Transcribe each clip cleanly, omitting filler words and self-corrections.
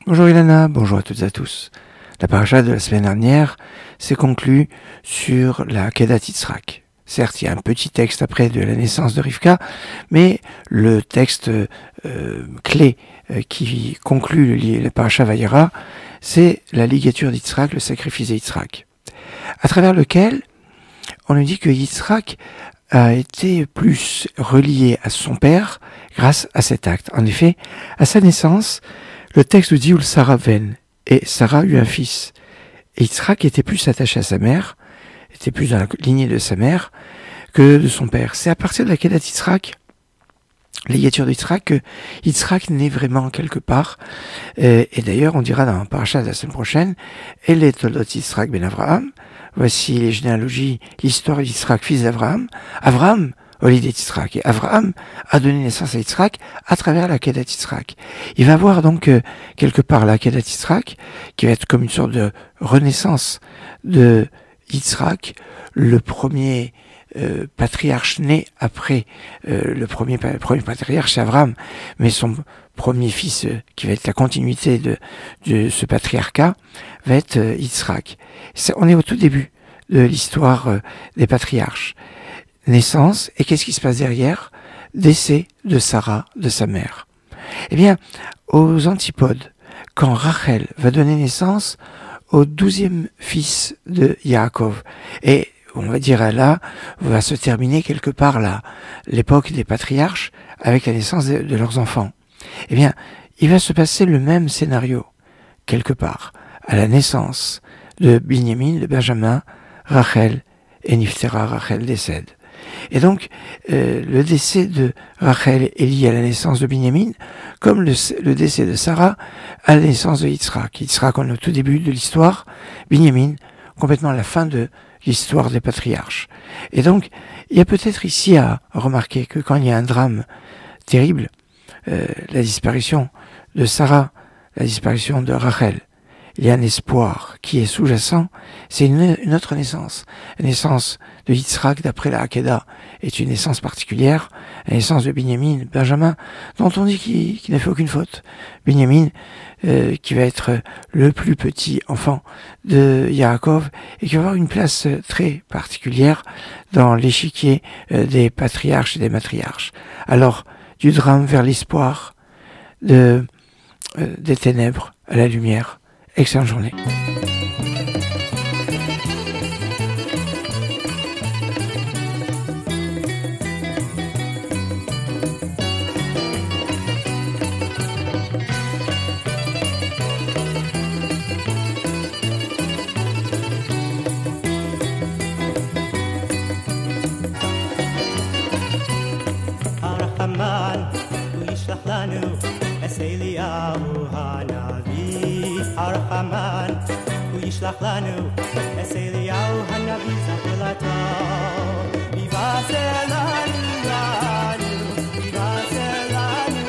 Bonjour Ilana, bonjour à toutes et à tous. La paracha de la semaine dernière s'est conclue sur la Kedat Yitzhak. Certes, il y a un petit texte après de la naissance de Rivka, mais le texte clé qui conclut la paracha Vayera, c'est la ligature d'Yitzhak, le sacrifice d'Yitzhak, à travers lequel on nous dit que Yitzhak a été plus relié à son père grâce à cet acte. En effet, à sa naissance, le texte nous dit où Sarah ven, et Sarah eut un fils. Et Yitzhak était plus attaché à sa mère, était plus dans la lignée de sa mère que de son père. C'est à partir de la Kedat Yitzhak, ligature d'Yitzhak, que Yitzhak naît vraiment quelque part. Et d'ailleurs, on dira dans le parachat de la semaine prochaine, El Toldot Yitzhak ben Avraham, voici les généalogies, l'histoire d'Yitzhak, fils d'Avraham. Avraham, Olid Yitzhak. Et Avraham a donné naissance à Yitzhak à travers la Kedat Yitzhak. Il va voir donc quelque part la Kedat Yitzhak, qui va être comme une sorte de renaissance de Yitzhak, le premier patriarche né après le premier patriarche, c'est Avraham, mais son premier fils, qui va être la continuité de ce patriarcat, va être Yitzhak. On est au tout début de l'histoire des patriarches. Naissance, et qu'est-ce qui se passe derrière? Décès de Sarah, de sa mère. Eh bien, aux antipodes, quand Rachel va donner naissance au 12e fils de Yaakov, et on va dire là, va se terminer quelque part là, l'époque des patriarches, avec la naissance de leurs enfants. Eh bien, il va se passer le même scénario, quelque part, à la naissance de Binyamin, de Benjamin, Rachel, et Niftera, Rachel décède. Et donc, le décès de Rachel est lié à la naissance de Binyamin, comme le décès de Sarah à la naissance de Yitzhak. Yitzhak, on est au tout début de l'histoire, Binyamin, complètement à la fin de l'histoire des patriarches. Et donc, il y a peut-être ici à remarquer que quand il y a un drame terrible, la disparition de Sarah, la disparition de Rachel, il y a un espoir qui est sous-jacent, c'est une autre naissance. La naissance de Yitzhak, d'après la Hakeda, est une naissance particulière. La naissance de Binyamin, Benjamin, dont on dit qu'il n'a fait aucune faute. Binyamin, qui va être le plus petit enfant de Yaakov, et qui va avoir une place très particulière dans l'échiquier des patriarches et des matriarches. Alors, du drame vers l'espoir, des ténèbres à la lumière. Excellente journée. הרחמן הוא ישלח לנו את אליהו הנביא הרחמן הוא ישלח לנו את אליהו הנביא זכרתו ויבשר לנו ויבשר לנו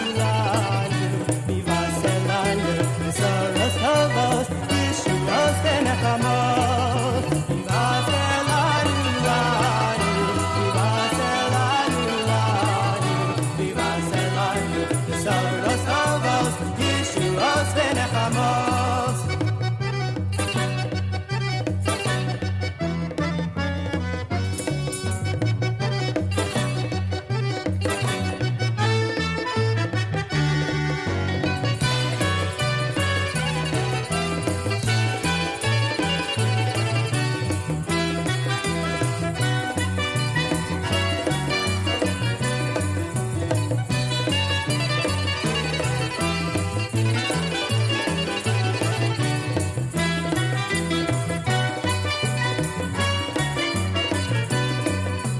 ויבשר לנו בשורות טובות ישועות ונחמות ויבשר לנו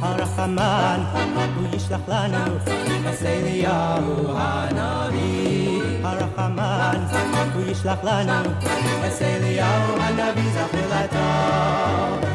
הרחמן הוא ישלח לנו את אליהו הנביא הרחמן הוא ישלח לנו את אליהו הנביא זכרתו